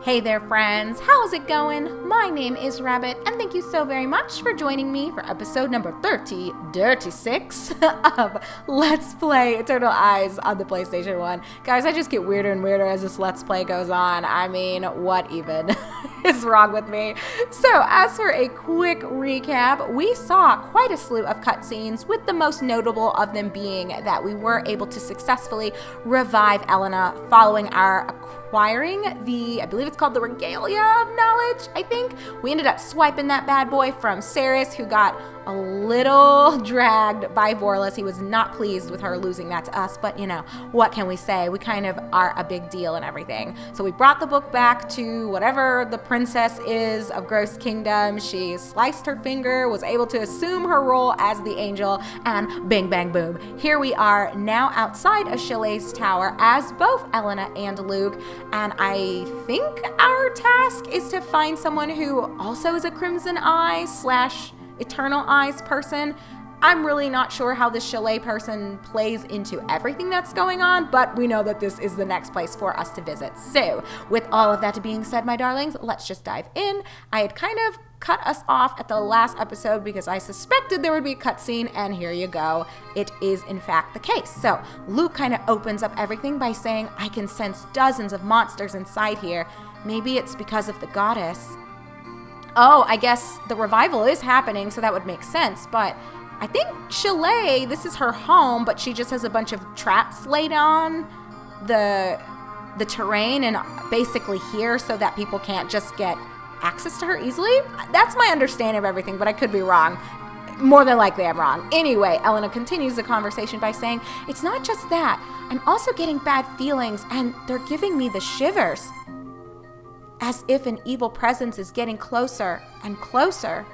Hey there, friends. How's it going? My name is Rabbit, and thank you so very much for joining me for episode number 36 of Let's Play Eternal Eyes on the PlayStation 1. Guys, I just get weirder and weirder as this Let's Play goes on. I mean, what even is wrong with me? So, as for a quick recap, we saw quite a slew of cutscenes, with the most notable of them being that we were able to successfully revive Elena following our acquiring I believe it's called the Regalia of Knowledge, I think. We ended up swiping that bad boy from Ceres, who got a little dragged by Vorlis. He was not pleased with her losing that to us, but you know, what can we say? We kind of are a big deal and everything. So we brought the book back to whatever the princess is of Gross Kingdom. She sliced her finger, was able to assume her role as the angel, and bing, bang, boom. Here we are now outside of Shillay's tower as both Elena and Luke, and I think our task is to find someone who also is a Crimson Eye / Eternal Eyes person. I'm really not sure how this Shillay person plays into everything that's going on, but we know that this is the next place for us to visit. So, with all of that being said, my darlings, let's just dive in. I had kind of cut us off at the last episode because I suspected there would be a cutscene, and here you go. It is in fact the case. So, Luke kind of opens up everything by saying, I can sense dozens of monsters inside here. Maybe it's because of the goddess. Oh, I guess the revival is happening, so that would make sense, but I think Shillay, this is her home, but she just has a bunch of traps laid on the terrain and basically here so that people can't just get access to her easily. That's my understanding of everything, but I could be wrong. More than likely I'm wrong. Anyway, Elena continues the conversation by saying, it's not just that. I'm also getting bad feelings, and they're giving me the shivers. As if an evil presence is getting closer and closer.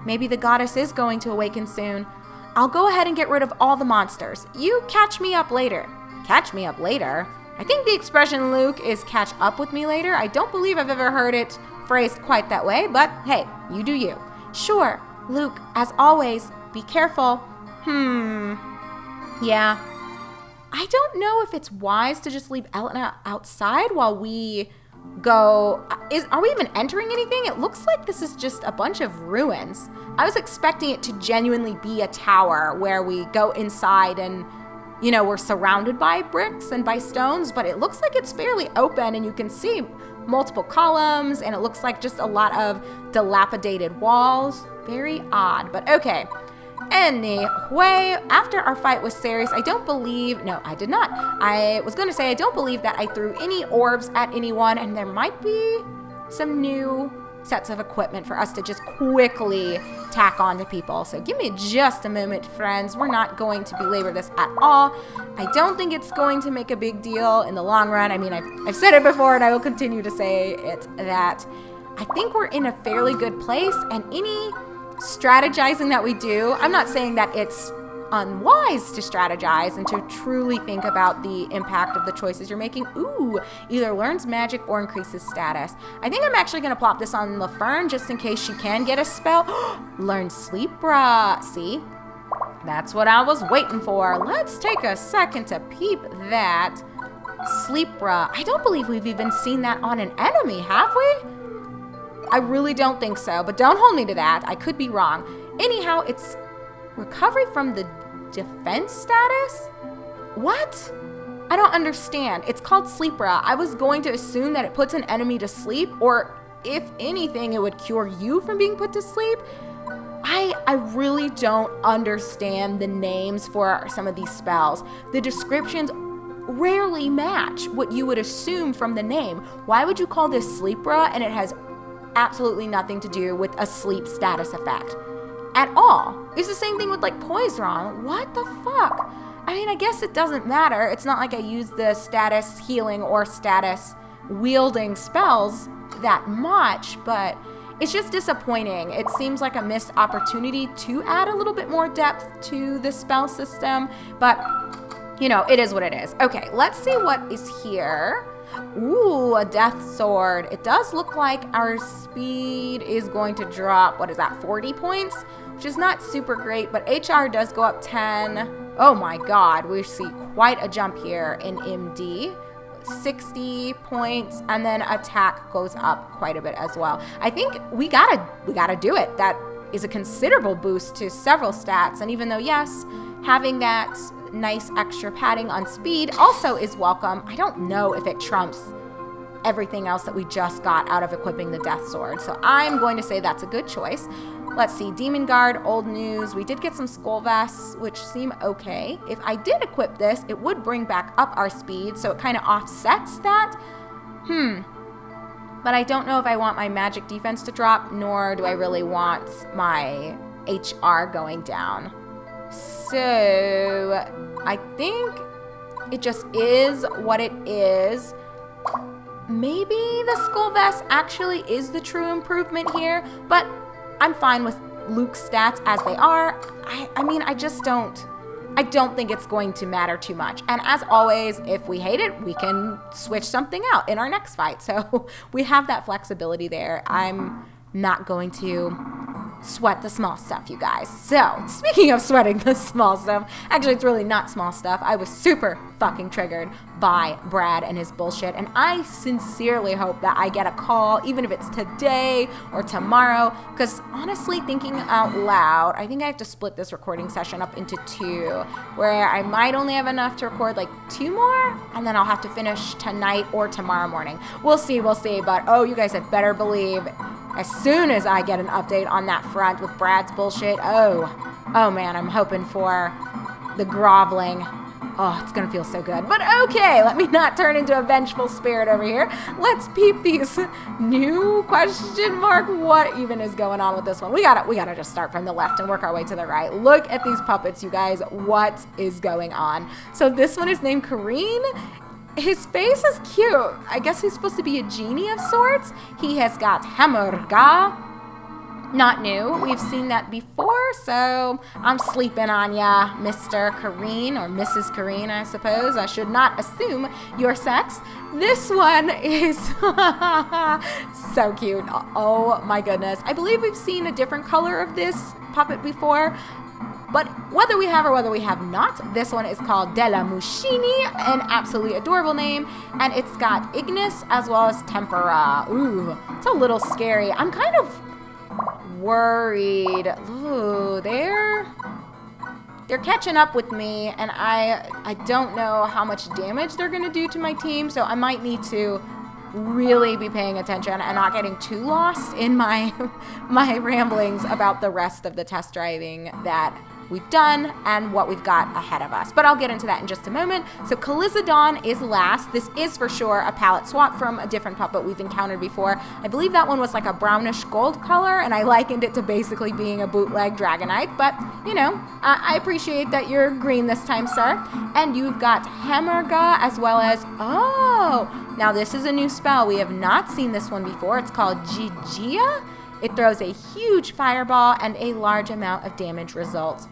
Maybe the goddess is going to awaken soon. I'll go ahead and get rid of all the monsters. You catch me up later. Catch me up later? I think the expression, Luke, is catch up with me later. I don't believe I've ever heard it phrased quite that way, but hey, you do you. Sure, Luke, as always, be careful. Yeah. I don't know if it's wise to just leave Elena outside while we go. Are we even entering anything? It looks like this is just a bunch of ruins. I was expecting it to genuinely be a tower where we go inside and, you know, we're surrounded by bricks and by stones, but it looks like it's fairly open and you can see multiple columns and it looks like just a lot of dilapidated walls. Very odd, but okay. Anyway, after our fight with Ceres, I don't believe that I threw any orbs at anyone, and there might be some new sets of equipment for us to just quickly tack on to people. So give me just a moment, friends. We're not going to belabor this at all. I don't think it's going to make a big deal in the long run. I mean, I've said it before, and I will continue to say it, that I think we're in a fairly good place, and any strategizing that we do, I'm not saying that it's unwise to strategize and to truly think about the impact of the choices you're making. Ooh, either learns magic or increases status. I think I'm actually going to plop this on Laferne just in case she can get a spell. Learn Sleepra. See? That's what I was waiting for. Let's take a second to peep that. Sleepra. I don't believe we've even seen that on an enemy, have we? I really don't think so, but don't hold me to that. I could be wrong. Anyhow, it's recovery from the defense status? What? I don't understand. It's called Sleepra. I was going to assume that it puts an enemy to sleep, or if anything, it would cure you from being put to sleep. I really don't understand the names for some of these spells. The descriptions rarely match what you would assume from the name. Why would you call this Sleepra and it has absolutely nothing to do with a sleep status effect at all? It's the same thing with like Poisron. What the fuck? I mean, I guess it doesn't matter. It's not like I use the status healing or status wielding spells that much, but it's just disappointing. It seems like a missed opportunity to add a little bit more depth to the spell system, but you know, it is what it is. Okay, let's see what is here. Ooh, a death sword. It does look like our speed is going to drop, what is that, 40 points? Which is not super great, but HR does go up 10. Oh my god, we see quite a jump here in MD. 60 points, and then attack goes up quite a bit as well. I think we gotta do it. That is a considerable boost to several stats, and even though, yes, having that nice extra padding on speed also is welcome, I don't know if it trumps everything else that we just got out of equipping the Death Sword. So I'm going to say that's a good choice. Let's see, Demon Guard, old news. We did get some Skull Vests, which seem okay. If I did equip this, it would bring back up our speed, so it kind of offsets that. But I don't know if I want my magic defense to drop, nor do I really want my HR going down. So I think it just is what it is. Maybe the Skull Vest actually is the true improvement here, but I'm fine with Luke's stats as they are. I mean, I don't think it's going to matter too much. And as always, if we hate it, we can switch something out in our next fight. So we have that flexibility there. I'm not going to sweat the small stuff, you guys. So, speaking of sweating the small stuff, actually it's really not small stuff. I was super fucking triggered by Brad and his bullshit, and I sincerely hope that I get a call, even if it's today or tomorrow, because honestly, thinking out loud, I think I have to split this recording session up into 2, where I might only have enough to record like 2 more, and then I'll have to finish tonight or tomorrow morning. We'll see, but oh, you guys had better believe as soon as I get an update on that front with Brad's bullshit, oh man, I'm hoping for the groveling. Oh, it's gonna feel so good. But okay, let me not turn into a vengeful spirit over here. Let's peep these new question mark. What even is going on with this one? We gotta just start from the left and work our way to the right. Look at these puppets, you guys. What is going on? So this one is named Kareen. His face is cute. I guess he's supposed to be a genie of sorts. He has got Hammerga. Not new. We've seen that before, so I'm sleeping on ya, Mr. Kareen, or Mrs. Kareen, I suppose. I should not assume your sex. This one is so cute. Oh my goodness. I believe we've seen a different color of this puppet before. But whether we have or whether we have not, this one is called Della Mushini, an absolutely adorable name, and it's got Ignis as well as Tempera. Ooh, it's a little scary. I'm kind of worried. Ooh, they're catching up with me, and I don't know how much damage they're going to do to my team, so I might need to really be paying attention and not getting too lost in my ramblings about the rest of the test driving that we've done and what we've got ahead of us. But I'll get into that in just a moment. So Calizodon is last. This is for sure a palette swap from a different puppet we've encountered before. I believe that one was like a brownish gold color, and I likened it to basically being a bootleg Dragonite, but you know, I appreciate that you're green this time, sir. And you've got Hammerga as well as, oh, now this is a new spell. We have not seen this one before. It's called Gigia. It throws a huge fireball and a large amount of damage results.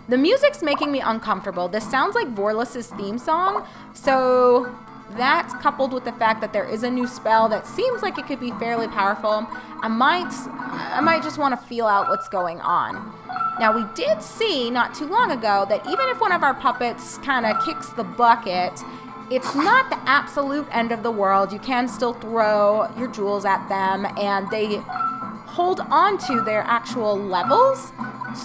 The music's making me uncomfortable. This sounds like Vorliss's theme song, so that coupled with the fact that there is a new spell that seems like it could be fairly powerful, I might just want to feel out what's going on. Now, we did see not too long ago that even if one of our puppets kind of kicks the bucket, it's not the absolute end of the world. You can still throw your jewels at them, and they hold on to their actual levels.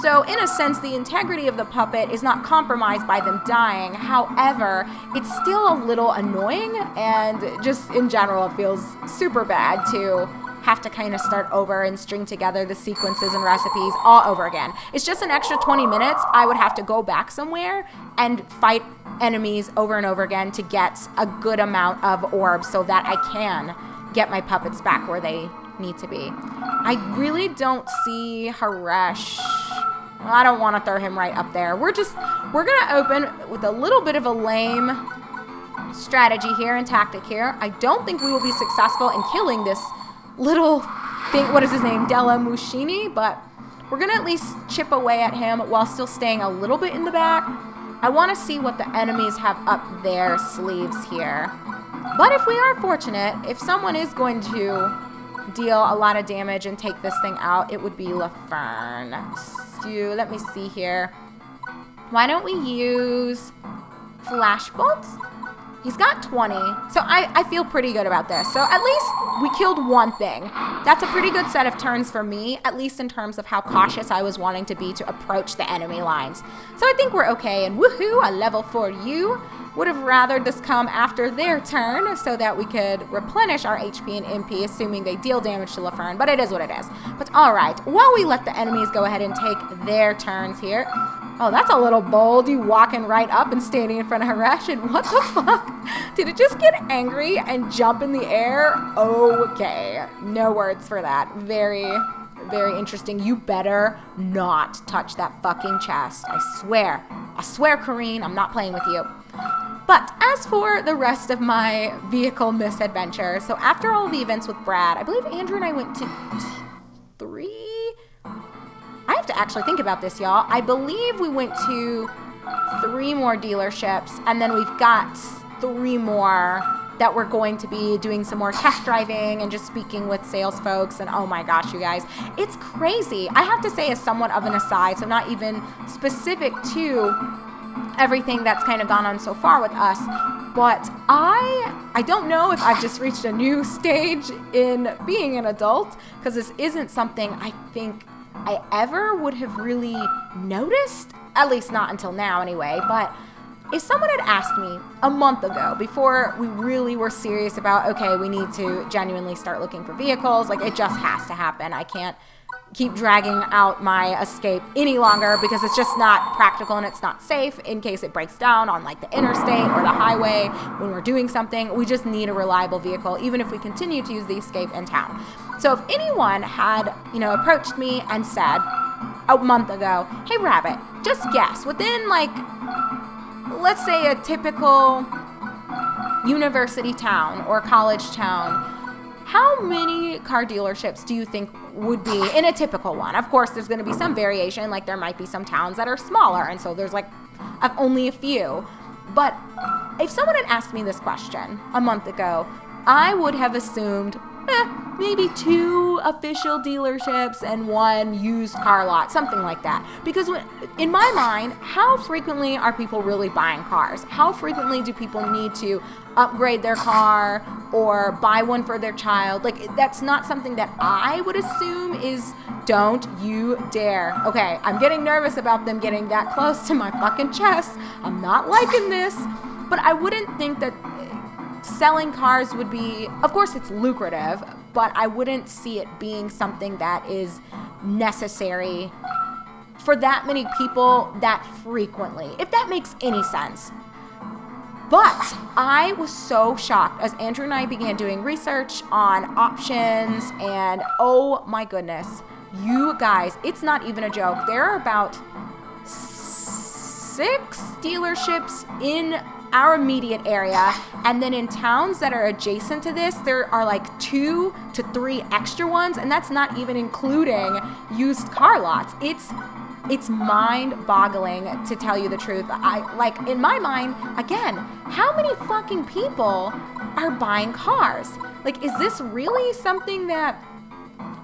So in a sense, the integrity of the puppet is not compromised by them dying. However, it's still a little annoying, and just in general, it feels super bad to have to kind of start over and string together the sequences and recipes all over again. It's just an extra 20 minutes. I would have to go back somewhere and fight enemies over and over again to get a good amount of orbs so that I can get my puppets back where they need to be. I really don't see Haresh. Well, I don't want to throw him right up there. We're gonna open with a little bit of a lame strategy here and tactic here. I don't think we will be successful in killing this little thing. What is his name? Della Mushini, but we're gonna at least chip away at him while still staying a little bit in the back. I want to see what the enemies have up their sleeves here. But if we are fortunate, if someone is going to deal a lot of damage and take this thing out, it would be LaFern. So let me see here. Why don't we use Flash Bolts? He's got 20, so I feel pretty good about this. So at least we killed one thing. That's a pretty good set of turns for me, at least in terms of how cautious I was wanting to be to approach the enemy lines. So I think we're okay, and woohoo, a level 4 U. Would have rathered this come after their turn so that we could replenish our HP and MP, assuming they deal damage to Laferne, but it is what it is. But all right, while we let the enemies go ahead and take their turns here. Oh, that's a little bold, you walking right up and standing in front of Haresh, and what the fuck? Did it just get angry and jump in the air? Okay, no words for that. Very, very interesting. You better not touch that fucking chest. I swear, Kareen, I'm not playing with you. But as for the rest of my vehicle misadventure, so after all the events with Brad, I believe Andrew and I went to 3? I have to actually think about this, y'all. I believe we went to 3 more dealerships, and then we've got 3 more that we're going to be doing some more test driving and just speaking with sales folks. And oh my gosh, you guys, it's crazy. I have to say, as somewhat of an aside, so not even specific to everything that's kind of gone on so far with us, but I don't know if I've just reached a new stage in being an adult, because this isn't something I think I ever would have really noticed, at least not until now anyway. But if someone had asked me a month ago, before we really were serious about, okay, we need to genuinely start looking for vehicles, like it just has to happen. I can't keep dragging out my escape any longer because it's just not practical and it's not safe in case it breaks down on like the interstate or the highway when we're doing something. We just need a reliable vehicle, even if we continue to use the escape in town. So if anyone had, approached me and said a month ago, hey Rabbit, just guess, within like, let's say a typical university town or college town, how many car dealerships do you think would be in a typical one? Of course, there's going to be some variation. Like there might be some towns that are smaller, and so there's like only a few. But if someone had asked me this question a month ago, I would have assumed maybe 2 official dealerships and 1 used car lot, something like that. Because in my mind, how frequently are people really buying cars? How frequently do people need to upgrade their car or buy one for their child? Like, that's not something that I would assume is, don't you dare. Okay, I'm getting nervous about them getting that close to my fucking chest. I'm not liking this. But I wouldn't think that selling cars would be, of course it's lucrative, but I wouldn't see it being something that is necessary for that many people that frequently, if that makes any sense. But I was so shocked as Andrew and I began doing research on options, and oh my goodness, you guys, it's not even a joke. There are about 6 dealerships in our immediate area, and then in towns that are adjacent to this, there are like 2 to 3 extra ones, and that's not even including used car lots. It's mind-boggling, to tell you the truth. In my mind, again, how many fucking people are buying cars? Like, is this really something that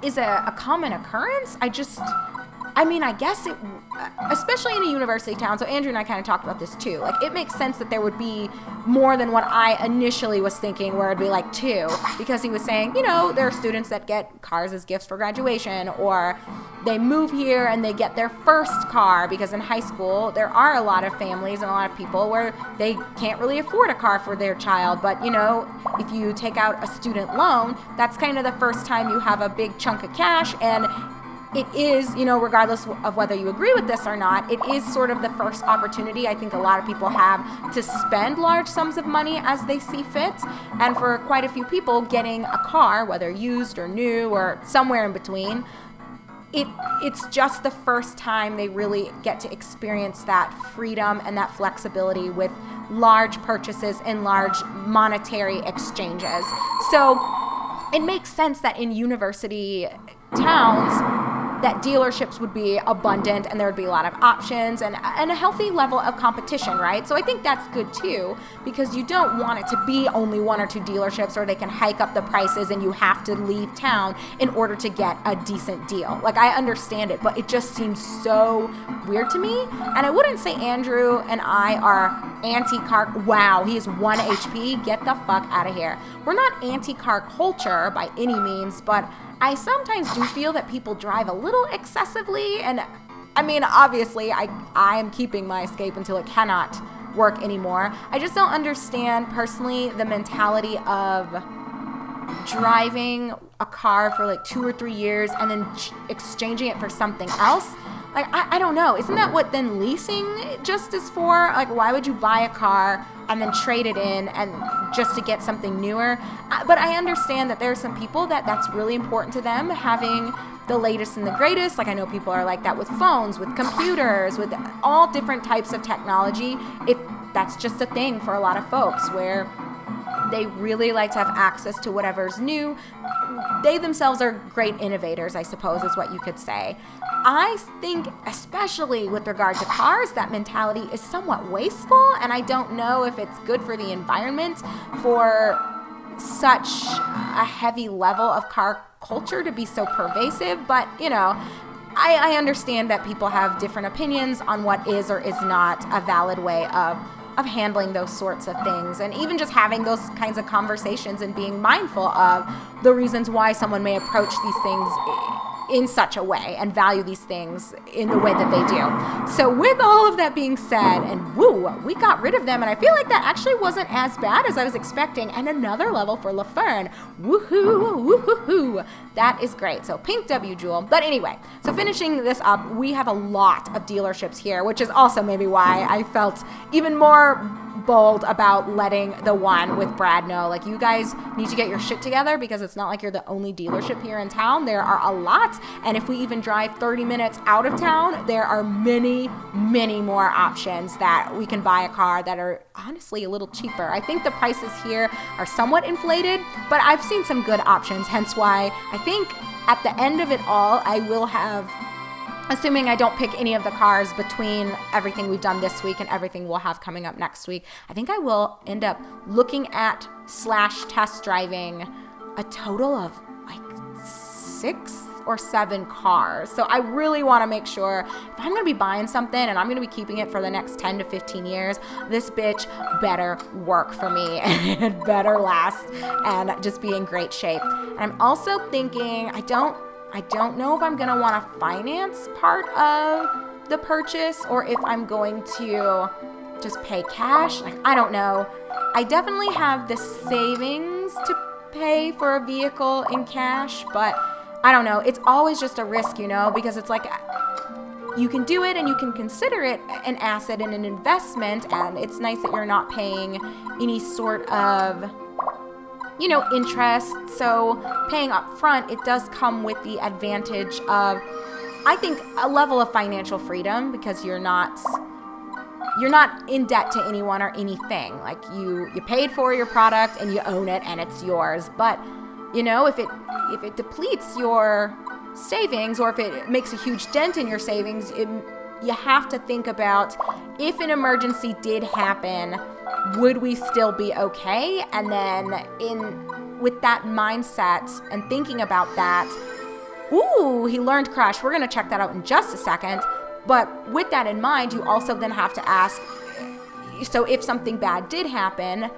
is a common occurrence? I guess it, especially in a university town. So Andrew and I kind of talked about this too. Like, it makes sense that there would be more than what I initially was thinking, where it'd be like 2, because he was saying, there are students that get cars as gifts for graduation, or they move here and they get their first car, because in high school there are a lot of families and a lot of people where they can't really afford a car for their child. But if you take out a student loan, that's kind of the first time you have a big chunk of cash, and it is, regardless of whether you agree with this or not, it is sort of the first opportunity I think a lot of people have to spend large sums of money as they see fit. And for quite a few people, getting a car, whether used or new or somewhere in between, it's just the first time they really get to experience that freedom and that flexibility with large purchases and large monetary exchanges. So it makes sense that in university towns, that dealerships would be abundant and there would be a lot of options and a healthy level of competition, right? So I think that's good too, because you don't want it to be only one or two dealerships or they can hike up the prices and you have to leave town in order to get a decent deal. Like, I understand it, but it just seems so weird to me. And I wouldn't say Andrew and I are anti-car. Wow, he is 1 HP. Get the fuck out of here. We're not anti-car culture by any means, but I sometimes do feel that people drive a little excessively. And I mean, obviously, I am keeping my Escape until it cannot work anymore. I just don't understand personally the mentality of driving a car for like 2 or 3 years and then exchanging it for something else. Like, I don't know. Isn't that what then leasing just is for? Like, why would you buy a car and then trade it in and just to get something newer? But I understand that there are some people that's really important to them, having the latest and the greatest. Like, I know people are like that with phones, with computers, with all different types of technology. That's just a thing for a lot of folks where they really like to have access to whatever's new. They themselves are great innovators, I suppose, is what you could say. I think, especially with regard to cars, that mentality is somewhat wasteful, and I don't know if it's good for the environment for such a heavy level of car culture to be so pervasive. But, I understand that people have different opinions on what is or is not a valid way of handling those sorts of things, and even just having those kinds of conversations and being mindful of the reasons why someone may approach these things in such a way and value these things in the way that they do. So with all of that being said, and we got rid of them, and I feel like that actually wasn't as bad as I was expecting, and another level for LaFern. Woohoo. That is great. So pink W, Jewel. But anyway, so finishing this up, we have a lot of dealerships here, which is also maybe why I felt even more bold about letting the one with Brad know, like, you guys need to get your shit together, because it's not like you're the only dealership here in town. There are a lot, and if we even drive 30 minutes out of town, there are many, many more options that we can buy a car that are honestly a little cheaper. I think the prices here are somewhat inflated, but I've seen some good options, hence why I think at the end of it all, I will have, assuming I don't pick any of the cars between everything we've done this week and everything we'll have coming up next week, I think I will end up looking at / test driving a total of like 6 or 7 cars. So I really want to make sure if I'm going to be buying something and I'm going to be keeping it for the next 10 to 15 years, this bitch better work for me and it better last and just be in great shape. And I'm also thinking, I don't know if I'm going to want to finance part of the purchase or if I'm going to just pay cash. Like, I don't know. I definitely have the savings to pay for a vehicle in cash, but I don't know. It's always just a risk, because it's like you can do it and you can consider it an asset and an investment, and it's nice that you're not paying any sort of interest. So paying up front, it does come with the advantage of, I think, a level of financial freedom, because you're not in debt to anyone or anything. Like, you paid for your product and you own it and it's yours. But if it depletes your savings, or if it makes a huge dent in your savings, you have to think about, if an emergency did happen, would we still be okay? And then with that mindset and thinking about that, he learned crash. We're going to check that out in just a second. But with that in mind, you also then have to ask, so if something bad did happen,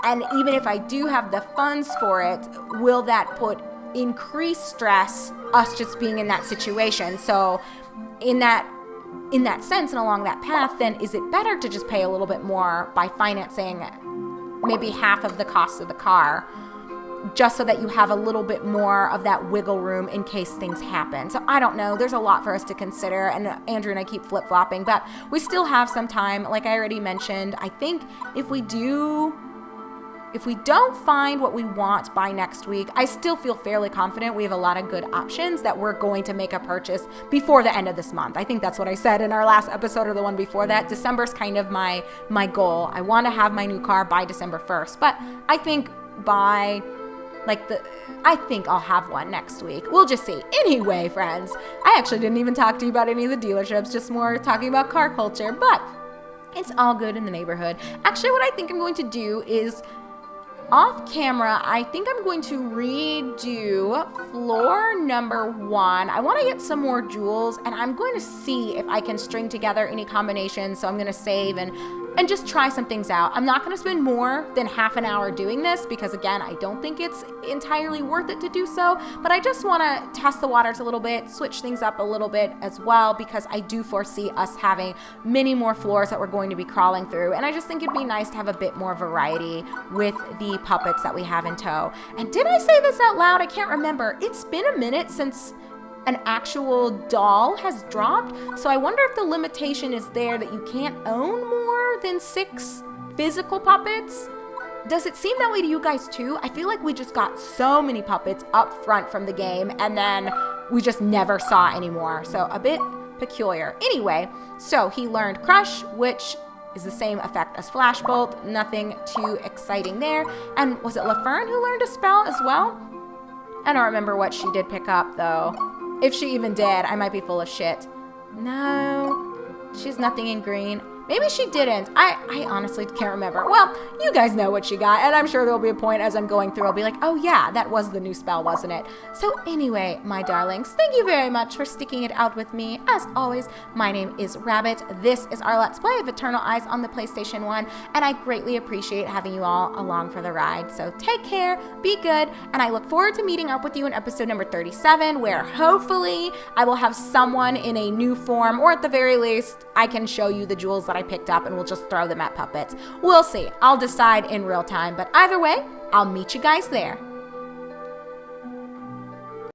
and even if I do have the funds for it, will that put increased stress, us just being in that situation? So in that sense and along that path, then is it better to just pay a little bit more by financing maybe half of the cost of the car, just so that you have a little bit more of that wiggle room in case things happen? So I don't know. There's a lot for us to consider, and Andrew and I keep flip-flopping, but we still have some time. Like I already mentioned, I think if we don't find what we want by next week, I still feel fairly confident we have a lot of good options that we're going to make a purchase before the end of this month. I think that's what I said in our last episode or the one before that. December's kind of my goal. I want to have my new car by December 1st, but I think by I think I'll have one next week. We'll just see. Anyway, friends, I actually didn't even talk to you about any of the dealerships, just more talking about car culture, but it's all good in the neighborhood. Actually, what I think I'm going to do is, off camera, I think I'm going to redo floor number 1. I want to get some more jewels, and I'm going to see if I can string together any combinations. So I'm going to save and just try some things out. I'm not going to spend more than half an hour doing this because, again, I don't think it's entirely worth it to do so, but I just want to test the waters a little bit, switch things up a little bit as well, because I do foresee us having many more floors that we're going to be crawling through, and I just think it'd be nice to have a bit more variety with the puppets that we have in tow. And did I say this out loud? I can't remember. It's been a minute since an actual doll has dropped, so I wonder if the limitation is there that you can't own more than 6 physical puppets. Does it seem that way to you guys too? I feel like we just got so many puppets up front from the game, and then we just never saw any more, so a bit peculiar. Anyway, so he learned Crush, which is the same effect as Flashbolt. Nothing too exciting there. And was it LaFern who learned a spell as well? I don't remember what she did pick up, though. If she even did, I might be full of shit. No, she's nothing in green. Maybe she didn't. I honestly can't remember. Well, you guys know what she got, and I'm sure there'll be a point as I'm going through, I'll be like, oh yeah, that was the new spell, wasn't it? So anyway, my darlings, thank you very much for sticking it out with me. As always, my name is Rabbit. This is our Let's Play of Eternal Eyes on the PlayStation 1, and I greatly appreciate having you all along for the ride. So take care, be good, and I look forward to meeting up with you in episode number 37, where hopefully I will have someone in a new form, or at the very least, I can show you the jewels that I picked up and we'll just throw them at puppets. We'll see. I'll decide in real time, but either way, I'll meet you guys there.